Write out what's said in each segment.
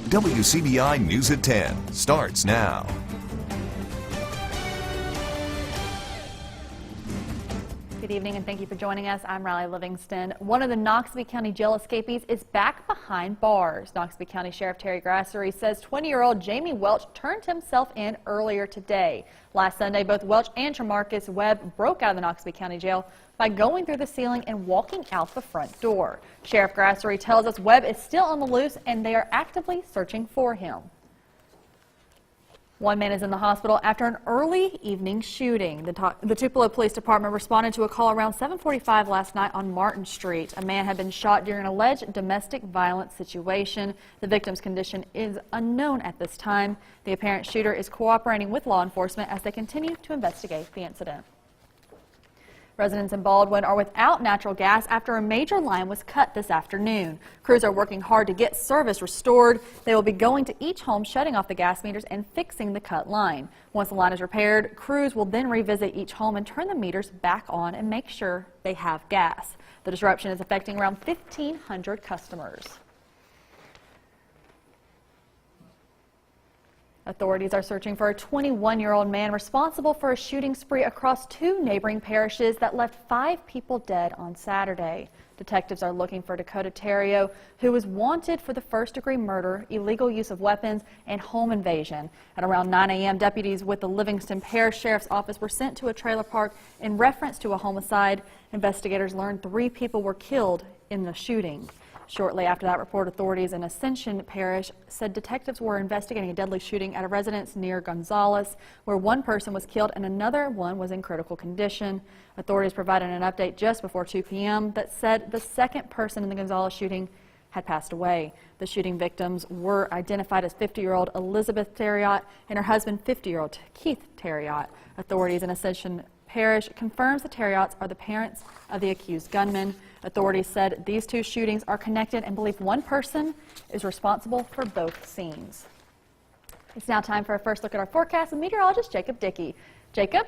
WCBI News at 10 starts now. Good evening and thank you for joining us. I'm Riley Livingston. One of the Knoxville County jail escapees is back behind bars. Knoxville County Sheriff Terry Grassery says 20-year-old Jamie Welch turned himself in earlier today. Last Sunday, both Welch and Tremarcus Webb broke out of the Knoxville County Jail by going through the ceiling and walking out the front door. Sheriff Grassery tells us Webb is still on the loose and they are actively searching for him. One man is in the hospital after an early evening shooting. The Tupelo Police Department responded to a call around 7:45 last night on Martin Street. A man had been shot during an alleged domestic violence situation. The victim's condition is unknown at this time. The apparent shooter is cooperating with law enforcement as they continue to investigate the incident. Residents in Baldwin are without natural gas after a major line was cut this afternoon. Crews are working hard to get service restored. They will be going to each home, shutting off the gas meters and fixing the cut line. Once the line is repaired, crews will then revisit each home and turn the meters back on and make sure they have gas. The disruption is affecting around 1,500 customers. Authorities are searching for a 21-year-old man responsible for a shooting spree across two neighboring parishes that left 5 people dead on Saturday. Detectives are looking for Dakota Terrio, who was wanted for the first-degree murder, illegal use of weapons, and home invasion. At around 9 a.m., deputies with the Livingston Parish Sheriff's Office were sent to a trailer park in reference to a homicide. Investigators learned 3 people were killed in the shooting. Shortly after that report, authorities in Ascension Parish said detectives were investigating a deadly shooting at a residence near Gonzales, where 1 person was killed and another one was in critical condition. Authorities provided an update just before 2 p.m. that said the second person in the Gonzales shooting had passed away. The shooting victims were identified as 50-year-old Elizabeth Terriot and her husband, 50-year-old Keith Terriot. Authorities in Ascension Parish confirms the Terriots are the parents of the accused gunman. Authorities said these 2 shootings are connected and believe 1 person is responsible for both scenes. It's now time for a first look at our forecast with meteorologist Jacob Dickey. Jacob?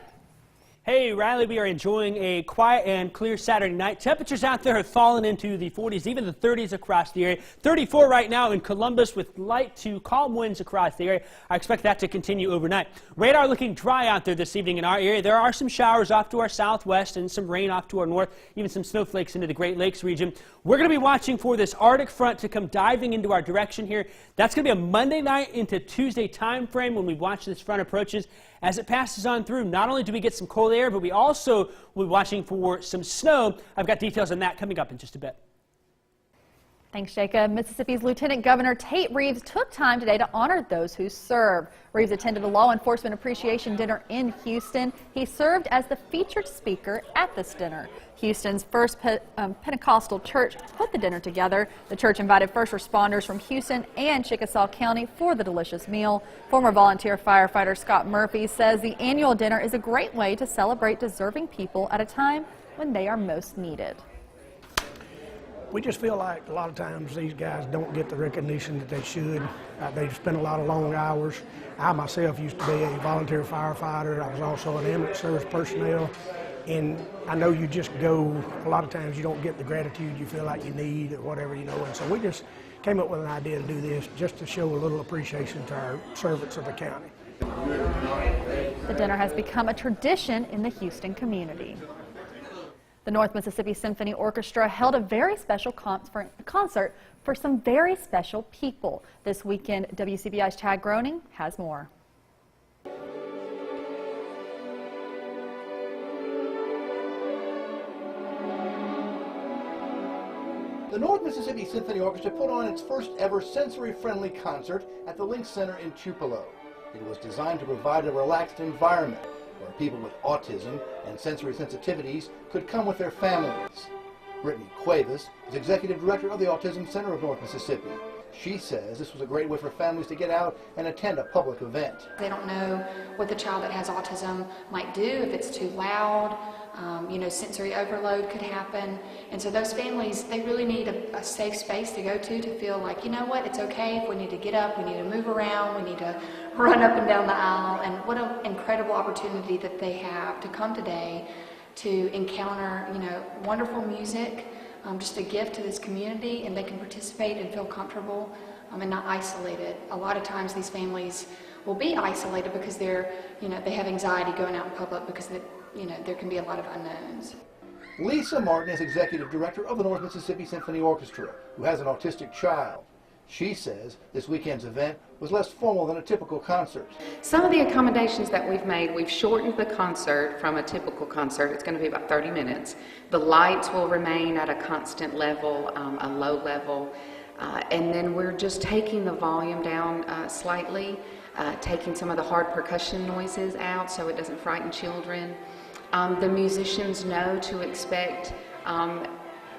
Hey Riley, we are enjoying a quiet and clear Saturday night. Temperatures out there have fallen into the 40s, even the 30s across the area. 34 right now in Columbus with light to calm winds across the area. I expect that to continue overnight. Radar looking dry out there this evening in our area. There are some showers off to our southwest and some rain off to our north, even some snowflakes into the Great Lakes region. We're going to be watching for this Arctic front to come diving into our direction here. That's going to be a Monday night into Tuesday time frame when we watch this front approaches. As it passes on through, not only do we get some cold air, but we also will be watching for some snow. I've got details on that coming up in just a bit. Thanks, Jacob. Mississippi's Lieutenant Governor Tate Reeves took time today to honor those who serve. Reeves attended a law enforcement appreciation dinner in Houston. He served as the featured speaker at this dinner. Houston's First Pentecostal Church put the dinner together. The church invited first responders from Houston and Chickasaw County for the delicious meal. Former volunteer firefighter Scott Murphy says the annual dinner is a great way to celebrate deserving people at a time when they are most needed. We just feel like a lot of times these guys don't get the recognition that they should. They spend a lot of long hours. I myself used to be a volunteer firefighter. I was also an ambulance service personnel. And I know you just go, a lot of times you don't get the gratitude you feel like you need or whatever, you know. And so we just came up with an idea to do this just to show a little appreciation to our servants of the county. The dinner has become a tradition in the Houston community. The North Mississippi Symphony Orchestra held a very special concert for some very special people. This weekend, WCBI's Chad Groening has more. The North Mississippi Symphony Orchestra put on its first ever sensory-friendly concert at the Link Center in Tupelo. It was designed to provide a relaxed environment where people with autism and sensory sensitivities could come with their families. Brittany Cuevas is Executive Director of the Autism Center of North Mississippi. She says this was a great way for families to get out and attend a public event. They don't know what the child that has autism might do, if it's too loud, sensory overload could happen. And so those families, they really need a safe space to go to feel like, you know what, it's okay if we need to get up, we need to move around, we need to run up and down the aisle. And what an incredible opportunity that they have to come today to encounter, wonderful music, just a gift to this community, and they can participate and feel comfortable and not isolated. A lot of times these families will be isolated because they're, they have anxiety going out in public because there can be a lot of unknowns. Lisa Martin is executive director of the North Mississippi Symphony Orchestra, who has an autistic child. She says this weekend's event was less formal than a typical concert. Some of the accommodations that we've made, we've shortened the concert from a typical concert. It's going to be about 30 minutes. The lights will remain at a constant level, a low level, and then we're just taking the volume down slightly, taking some of the hard percussion noises out so it doesn't frighten children. The musicians know to expect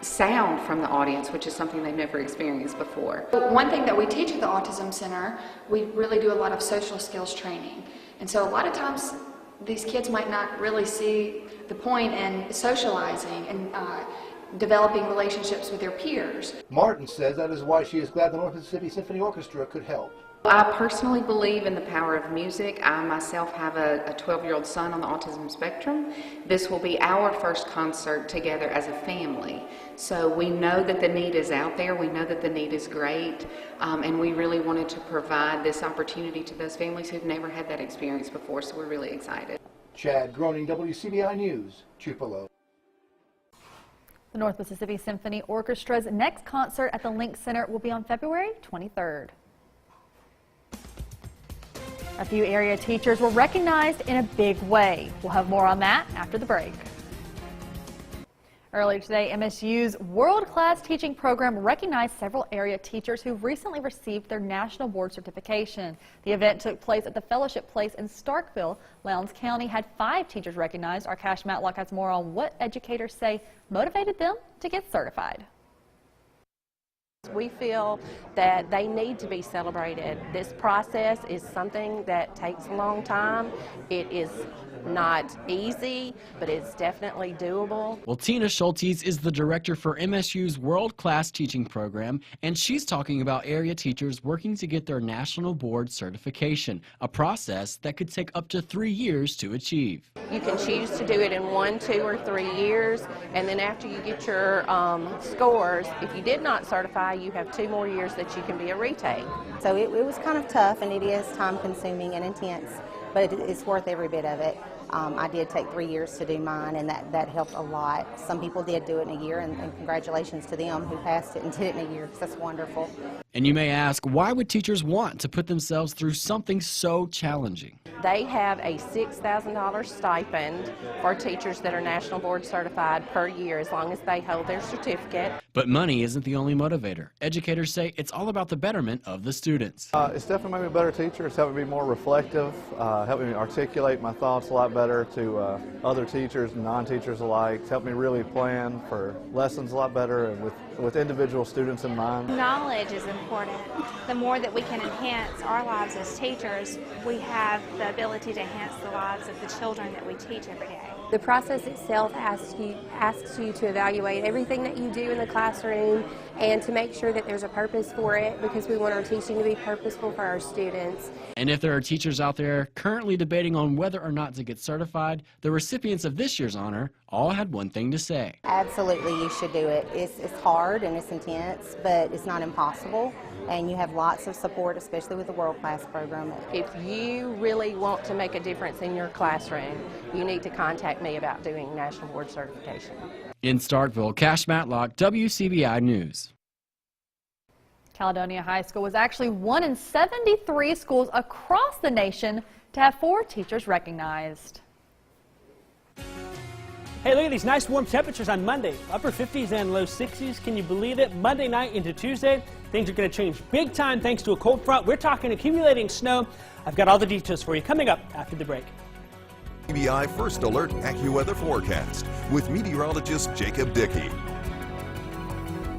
sound from the audience, which is something they've never experienced before. One thing that we teach at the Autism Center, we really do a lot of social skills training. And so a lot of times these kids might not really see the point in socializing and developing relationships with their peers. Martin says that is why she is glad the North Mississippi Symphony Orchestra could help. I personally believe in the power of music. I myself have a 12-year-old son on the autism spectrum. This will be our first concert together as a family. So we know that the need is out there. We know that the need is great. And we really wanted to provide this opportunity to those families who've never had that experience before. So we're really excited. Chad Groening, WCBI News, Tupelo. The North Mississippi Symphony Orchestra's next concert at the Link Center will be on February 23rd. A few area teachers were recognized in a big way. We'll have more on that after the break. Earlier today, MSU's world-class teaching program recognized several area teachers who recently received their national board certification. The event took place at the Fellowship Place in Starkville. Lowndes County had 5 teachers recognized. Our Cash Matlock has more on what educators say motivated them to get certified. We feel that they need to be celebrated. This process is something that takes a long time. It is not easy, but it's definitely doable. Well, Tina Schultes is the director for MSU's world-class teaching program, and she's talking about area teachers working to get their national board certification, a process that could take up to 3 years to achieve. You can choose to do it in 1, 2, or 3 years, and then after you get your scores, if you did not certify, you have 2 more years that you can be a retake. So it was kind of tough, and it is time-consuming and intense, but it's worth every bit of it. I did take 3 years to do mine, and that helped a lot. Some people did do it in a year, and congratulations to them who passed it and did it in a year, because that's wonderful. And you may ask, why would teachers want to put themselves through something so challenging? They have a $6,000 stipend for teachers that are national board certified per year, as long as they hold their certificate. But money isn't the only motivator. Educators say it's all about the betterment of the students. It's definitely made me a better teacher. It's helped me be more reflective, helped me articulate my thoughts a lot better to other teachers and non-teachers alike. It's helped me really plan for lessons a lot better and with individual students in mind. Knowledge is important. The more that we can enhance our lives as teachers, we have the ability to enhance the lives of the children that we teach every day. The process itself asks you to evaluate everything that you do in the classroom and to make sure that there's a purpose for it, because we want our teaching to be purposeful for our students. And if there are teachers out there currently debating on whether or not to get certified, the recipients of this year's honor all had one thing to say. Absolutely, you should do it. It's hard and it's intense, but it's not impossible, and you have lots of support, especially with the world-class program. If you really want to make a difference in your classroom, you need to contact me about doing national board certification. In Starkville, Cash Matlock, WCBI News. Caledonia High School was actually one in 73 schools across the nation to have 4 teachers recognized. Hey, look at these nice warm temperatures on Monday. Upper 50s and low 60s. Can you believe it? Monday night into Tuesday, things are going to change big time thanks to a cold front. We're talking accumulating snow. I've got all the details for you coming up after the break. WCBI First Alert AccuWeather Forecast with meteorologist Jacob Dickey.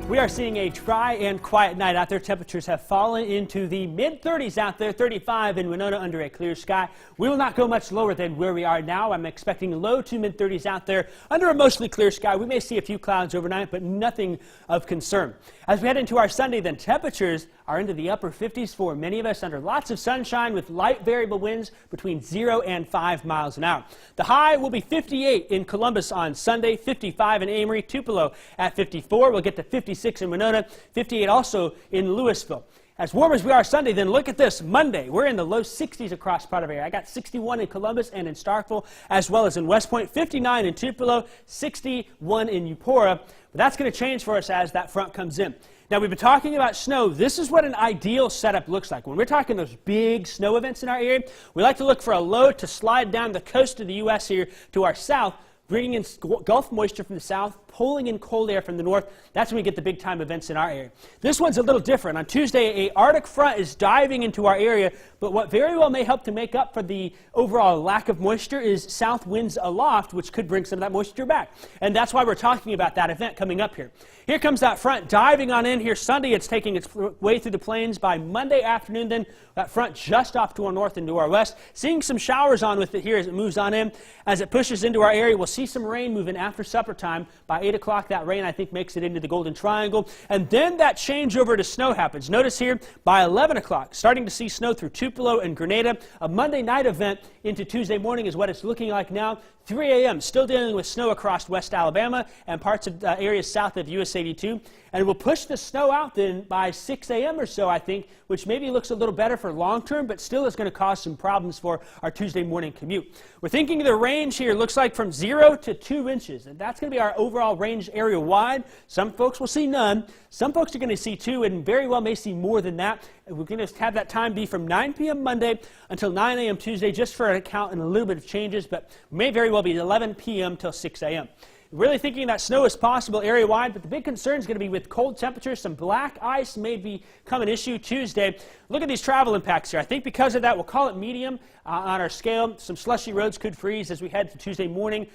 We are seeing a dry and quiet night out there. Temperatures have fallen into the mid-30s out there, 35 in Winona under a clear sky. We will not go much lower than where we are now. I'm expecting low to mid-30s out there under a mostly clear sky. We may see a few clouds overnight, but nothing of concern. As we head into our Sunday, then temperatures are into the upper 50s for many of us under lots of sunshine with light variable winds between 0 and 5 miles an hour. The high will be 58 in Columbus on Sunday, 55 in Amory, Tupelo at 54. We'll get to 56 56 in Winona, 58 also in Louisville. As warm as we are Sunday, then look at this. Monday, we're in the low 60s across part of the area. I got 61 in Columbus and in Starkville, as well as in West Point, 59 in Tupelo, 61 in Eupora. But that's going to change for us as that front comes in. Now, we've been talking about snow. This is what an ideal setup looks like. When we're talking those big snow events in our area, we like to look for a low to slide down the coast of the U.S. here to our south, bringing in Gulf moisture from the south, pulling in cold air from the north. That's when we get the big time events in our area. This one's a little different. On Tuesday, a Arctic front is diving into our area, but what very well may help to make up for the overall lack of moisture is south winds aloft, which could bring some of that moisture back. And that's why we're talking about that event coming up here. Here comes that front diving on in here Sunday. It's taking its way through the plains by Monday afternoon. Then that front just off to our north and to our west. Seeing some showers on with it here as it moves on in. As it pushes into our area, we'll see some rain moving after supper time. By 8 o'clock, that rain, I think, makes it into the Golden Triangle. And then that change over to snow happens. Notice here, by 11 o'clock, starting to see snow through Tupelo and Grenada. A Monday night event into Tuesday morning is what it's looking like now. 3 a.m. still dealing with snow across West Alabama and parts of areas south of US 82. And we'll push the snow out then by 6 a.m. or so, I think, which maybe looks a little better for long term, but still is going to cause some problems for our Tuesday morning commute. We're thinking the range here looks like from 0 to 2 inches, and that's going to be our overall range area wide. Some folks will see none. Some folks are going to see 2 and very well may see more than that. We're going to have that time be from 9 p.m. Monday until 9 a.m. Tuesday, just for an account and a little bit of changes, but may very well be 11 p.m. till 6 a.m. Really thinking that snow is possible area-wide, but the big concern is going to be with cold temperatures. Some black ice may become an issue Tuesday. Look at these travel impacts here. I think because of that, we'll call it medium on our scale. Some slushy roads could freeze as we head to Tuesday morning.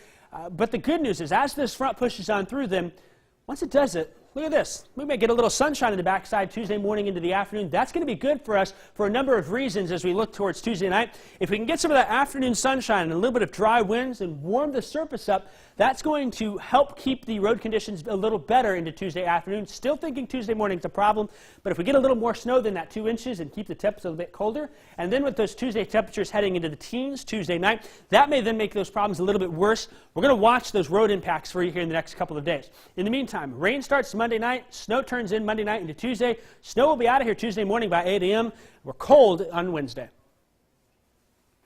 But the good news is, as this front pushes on through them, once it does it, look at this. We may get a little sunshine in the backside Tuesday morning into the afternoon. That's going to be good for us for a number of reasons as we look towards Tuesday night. If we can get some of that afternoon sunshine and a little bit of dry winds and warm the surface up, that's going to help keep the road conditions a little better into Tuesday afternoon. Still thinking Tuesday morning is a problem, but if we get a little more snow than that 2 inches and keep the temps a little bit colder, and then with those Tuesday temperatures heading into the teens Tuesday night, that may then make those problems a little bit worse. We're going to watch those road impacts for you here in the next couple of days. In the meantime, rain starts Monday night, snow turns in Monday night into Tuesday. Snow will be out of here Tuesday morning by 8 a.m. We're cold on Wednesday.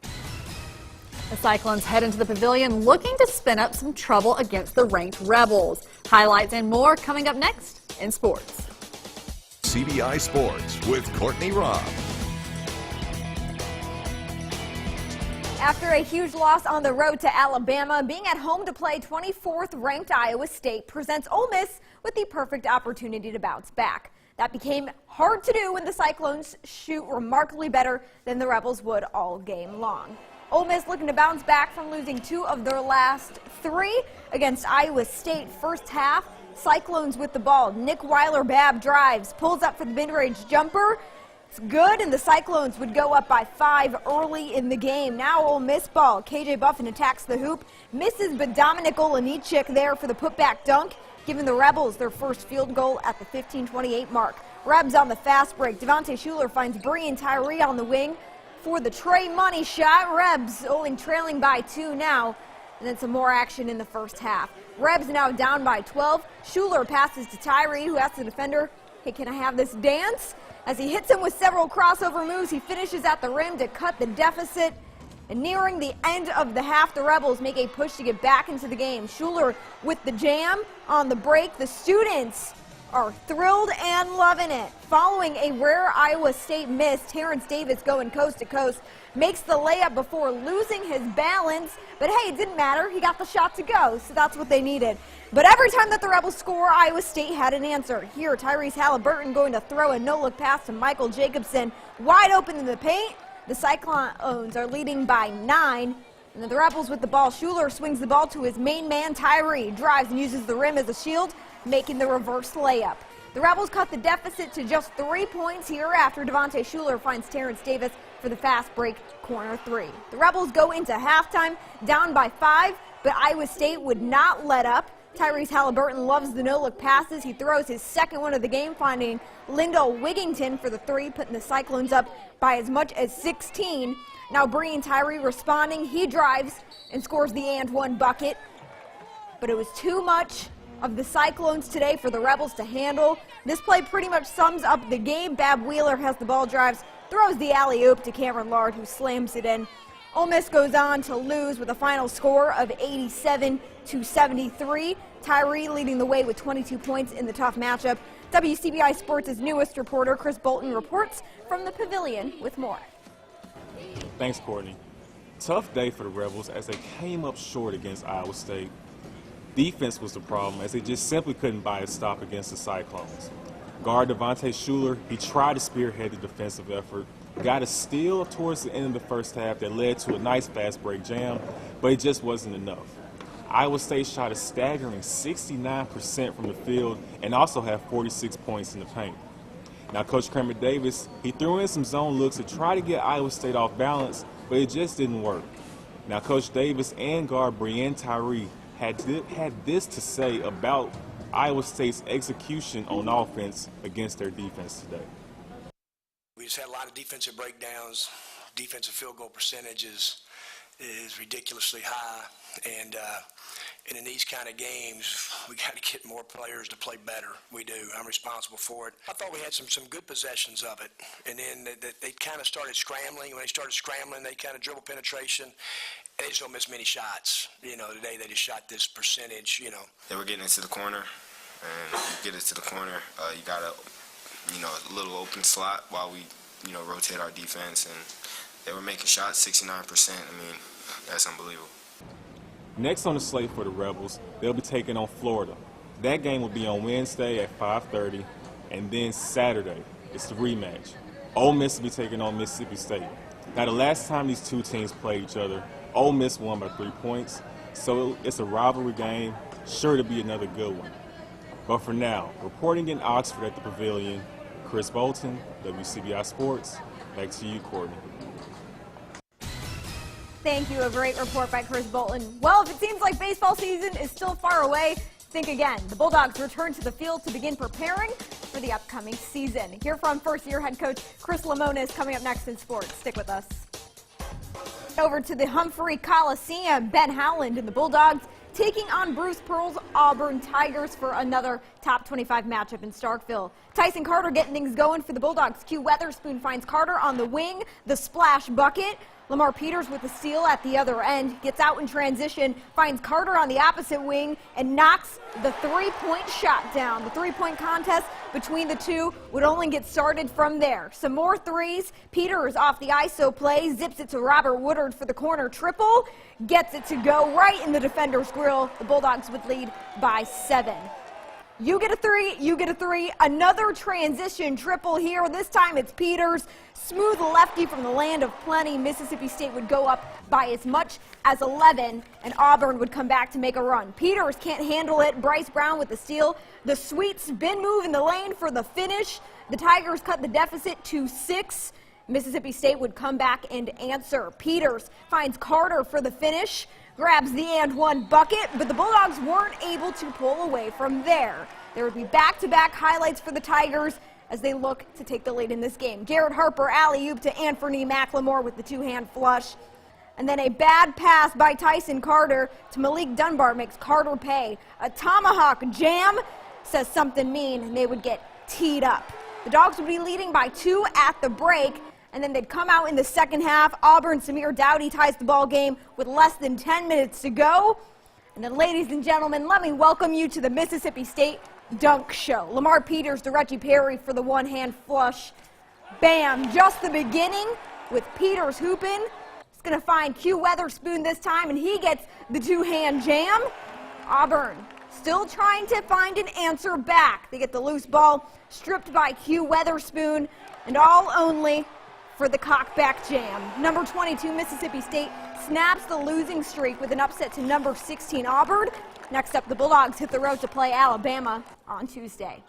The Cyclones head into the pavilion looking to spin up some trouble against the ranked Rebels. Highlights and more coming up next in sports. CBI Sports with Courtney Robb. After a huge loss on the road to Alabama, being at home to play 24th ranked Iowa State presents Ole Miss with the perfect opportunity to bounce back. That became hard to do when the Cyclones shoot remarkably better than the Rebels would all game long. Ole Miss looking to bounce back from losing 2 of their last 3 against Iowa State. First half, Cyclones with the ball. Nick Weiler-Babb drives, pulls up for the mid-range jumper. It's good, and the Cyclones would go up by 5 early in the game. Now Ole Miss ball. KJ Buffin attacks the hoop, misses, but Dominic Olenichik there for the putback dunk, giving the Rebels their first field goal at the 15:28 mark. Rebs on the fast break. Devontae Schuler finds Breein Tyree on the wing for the Trey Money shot. Rebs only trailing by 2 now, and then some more action in the first half. Rebs now down by 12. Schuler passes to Tyree, who asks the defender, hey, can I have this dance? As he hits him with several crossover moves, he finishes at the rim to cut the deficit. And nearing the end of the half, the Rebels make a push to get back into the game. Schuler with the jam on the break. The students are thrilled and loving it. Following a rare Iowa State miss, Terrence Davis going coast to coast makes the layup before losing his balance. But hey, it didn't matter. He got the shot to go, so that's what they needed. But every time that the Rebels score, Iowa State had an answer. Here, Tyrese Halliburton going to throw a no-look pass to Michael Jacobson, wide open in the paint. The Cyclones are leading by 9. And the Rebels with the ball. Schuler swings the ball to his main man, Tyree. Drives and uses the rim as a shield, making the reverse layup. The Rebels cut the deficit to just 3 points here after Devontae Schuler finds Terrence Davis for the fast break corner 3. The Rebels go into halftime down by 5, but Iowa State would not let up. Tyrese Halliburton loves the no-look passes. He throws his second one of the game, finding Lyndall Wigington for the 3, putting the Cyclones up by as much as 16. Now Breein Tyree responding. He drives and scores the and one bucket. But it was too much of the Cyclones today for the Rebels to handle. This play pretty much sums up the game. Bab Wheeler has the ball, drives, throws the alley-oop to Cameron Lard, who slams it in. Ole Miss goes on to lose with a final score of 87-73. Tyree leading the way with 22 points in the tough matchup. WCBI Sports' newest reporter, Chris Bolton, reports from the Pavilion with more. Thanks, Courtney. Tough day for the Rebels as they came up short against Iowa State. Defense was the problem as they just simply couldn't buy a stop against the Cyclones. Guard Devontae Schuler, he tried to spearhead the defensive effort, got a steal towards the end of the first half that led to a nice fast break jam, but it just wasn't enough. Iowa State shot a staggering 69% from the field and also had 46 points in the paint. Now, Coach Kramer Davis, he threw in some zone looks to try to get Iowa State off balance, but it just didn't work. Now, Coach Davis and guard Brienne Tyree had this to say about Iowa State's execution on offense against their defense today. We just had a lot of defensive breakdowns. Defensive field goal percentages is ridiculously high, and in these kind of games, we got to get more players to play better. We do. I'm responsible for it. I thought we had some good possessions of it, and then they kind of started scrambling. When they started scrambling, they kind of dribble penetration. They just don't miss many shots. Today they just shot this percentage. They were getting into the corner, and you get into the corner, you got a little open slot while we rotate our defense, and they were making shots 69%. I mean, that's unbelievable. Next on the slate for the Rebels, they'll be taking on Florida. That game will be on Wednesday at 5:30, and then Saturday, it's the rematch. Ole Miss will be taking on Mississippi State. Now, the last time these two teams played each other, Ole Miss won by 3 points, so it's a rivalry game, sure to be another good one. But for now, reporting in Oxford at the Pavilion, Chris Bolton, WCBI Sports. Back to you, Courtney. Thank you. A great report by Chris Bolton. Well, if it seems like baseball season is still far away, think again. The Bulldogs return to the field to begin preparing for the upcoming season. Hear from first-year head coach Chris Lemonis coming up next in sports. Stick with us. Over to the Humphrey Coliseum, Ben Howland and the Bulldogs taking on Bruce Pearl's Auburn Tigers for another top 25 matchup in Starkville. Tyson Carter getting things going for the Bulldogs. Q Weatherspoon finds Carter on the wing, the splash bucket. Lamar Peters with the steal at the other end, gets out in transition, finds Carter on the opposite wing, and knocks the three-point shot down. The three-point contest between the two would only get started from there. Some more threes. Peters off the ISO play, zips it to Robert Woodard for the corner triple, gets it to go right in the defender's grill. The Bulldogs would lead by 7. You get a three, you get a three. Another transition triple here. This time it's Peters. Smooth lefty from the land of plenty. Mississippi State would go up by as much as 11, and Auburn would come back to make a run. Peters can't handle it. Bryce Brown with the steal. The sweet spin move in the lane for the finish. The Tigers cut the deficit to 6. Mississippi State would come back and answer. Peters finds Carter for the finish. Grabs the and one bucket, but the Bulldogs weren't able to pull away from there. There would be back-to-back highlights for the Tigers as they look to take the lead in this game. Garrett Harper alley-oop to Anthony McLemore with the two-hand flush. And then a bad pass by Tyson Carter to Malik Dunbar makes Carter pay. A tomahawk jam says something mean, and they would get teed up. The Dogs would be leading by 2 at the break, and then they'd come out in the second half. Auburn Samir Dowdy ties the ball game with less than 10 minutes to go. And then, ladies and gentlemen, let me welcome you to the Mississippi State Dunk Show. Lamar Peters to Reggie Perry for the one-hand flush. Bam, just the beginning with Peters hooping. He's going to find Q Weatherspoon this time, and he gets the two-hand jam. Auburn still trying to find an answer back. They get the loose ball stripped by Q Weatherspoon, and all only for the cockback jam. Number 22, Mississippi State, snaps the losing streak with an upset to number 16, Auburn. Next up, the Bulldogs hit the road to play Alabama on Tuesday.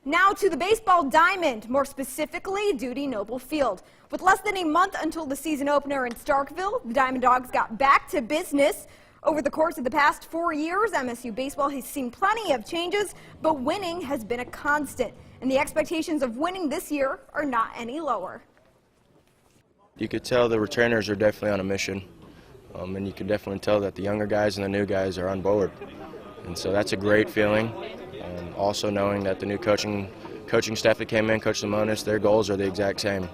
Now to the baseball diamond, more specifically, Dudy Noble Field. With less than a month until the season opener in Starkville, the Diamond Dogs got back to business. Over the course of the past 4 years, MSU baseball has seen plenty of changes, but winning has been a constant. And the expectations of winning this year are not any lower. You could tell the returners are definitely on a mission, and you can definitely tell that the younger guys and the new guys are on board. And so that's a great feeling. Also knowing that the new coaching staff that came in, Coach Simonis, their goals are the exact same.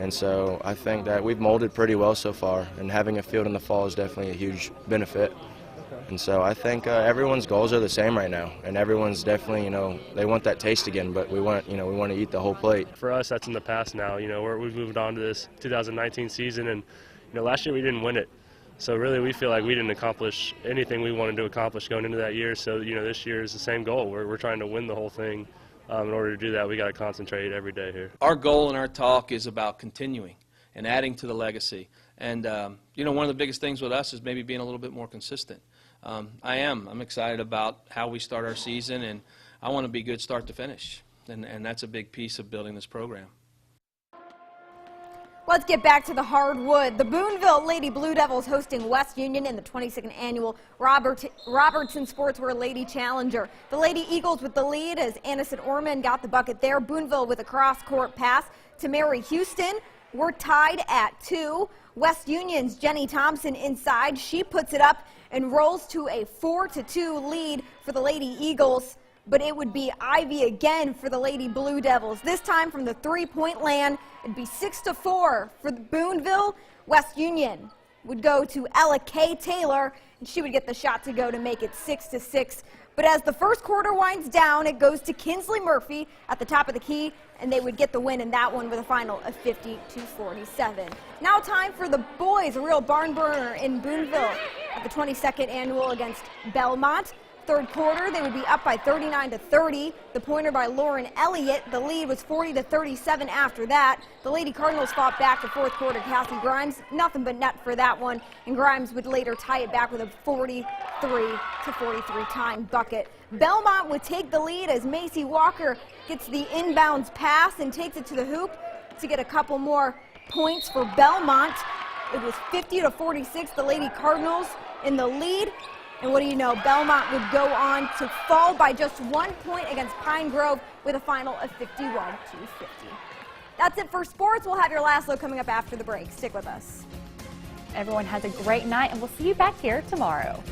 And so I think that we've molded pretty well so far, and having a field in the fall is definitely a huge benefit. And so I think everyone's goals are the same right now, and everyone's definitely, they want that taste again, but we want to eat the whole plate. For us, that's in the past now. We've moved on to this 2019 season, and last year we didn't win it. So really, we feel like we didn't accomplish anything we wanted to accomplish going into that year. So this year is the same goal. We're trying to win the whole thing. In order to do that, we got to concentrate every day here. Our goal in our talk is about continuing and adding to the legacy. And one of the biggest things with us is maybe being a little bit more consistent. I'm excited about how we start our season, and I want to be good start to finish. And that's a big piece of building this program. Let's get back to the hardwood. The Boonville Lady Blue Devils hosting West Union in the 22nd annual Robertson Sportswear Lady Challenger. The Lady Eagles with the lead as Aniston Orman got the bucket there. Boonville with a cross-court pass to Mary Houston. We're tied at 2. West Union's Jenny Thompson inside. She puts it up and rolls to a 4-2 lead for the Lady Eagles. But it would be Ivy again for the Lady Blue Devils. This time from the three-point land, it'd be 6-4 for the Boonville. West Union would go to Ella K. Taylor, and she would get the shot to go to make it 6-6. But as the first quarter winds down, it goes to Kinsley Murphy at the top of the key, and they would get the win in that one with a final of 50-47. Now time for the boys, a real barn burner in Boonville at the 22nd annual against Belmont. Third quarter, they would be up by 39-30. The pointer by Lauren Elliott. The lead was 40-37 after that. The Lady Cardinals fought back to fourth quarter. Cassie Grimes, nothing but net for that one. And Grimes would later tie it back with a 43-43 time bucket. Belmont would take the lead as Macy Walker gets the inbounds pass and takes it to the hoop to get a couple more points for Belmont. It was 50-46, the Lady Cardinals in the lead. And what do you know, Belmont would go on to fall by just 1 point against Pine Grove with a final of 51-50. That's it for sports. We'll have your last look coming up after the break. Stick with us. Everyone has a great night, and we'll see you back here tomorrow.